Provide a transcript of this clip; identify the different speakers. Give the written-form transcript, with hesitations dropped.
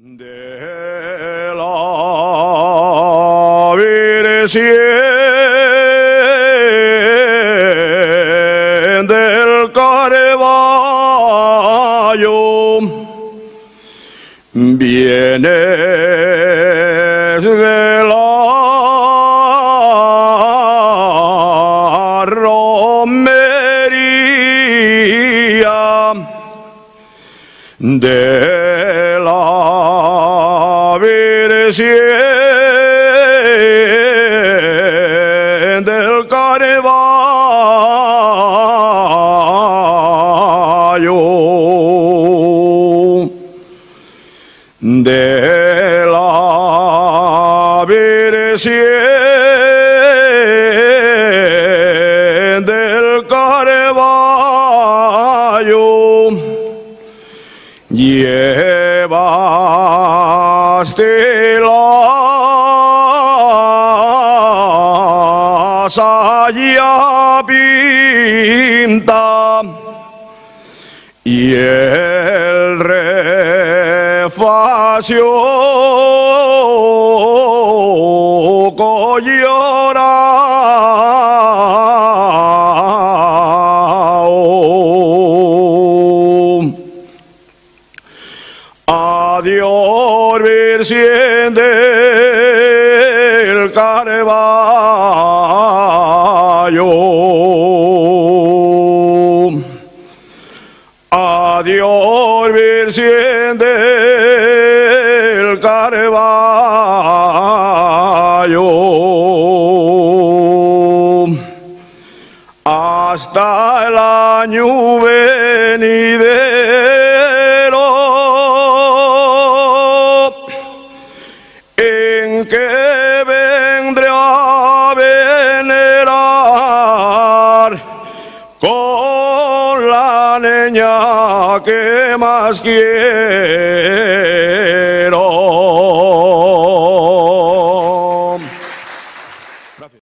Speaker 1: de la Virgen del Carvalho, vienes de la romería de la Virgen del Carvalho, de la Virgen del Carvalho. Llevaste la saya pinta y el refacio collorao. Adiós, Virgen del Carvalho. Adiós, Virgen del Carvalho. Hasta el año venidero, en que vendré a venerar con la niña que más quiero.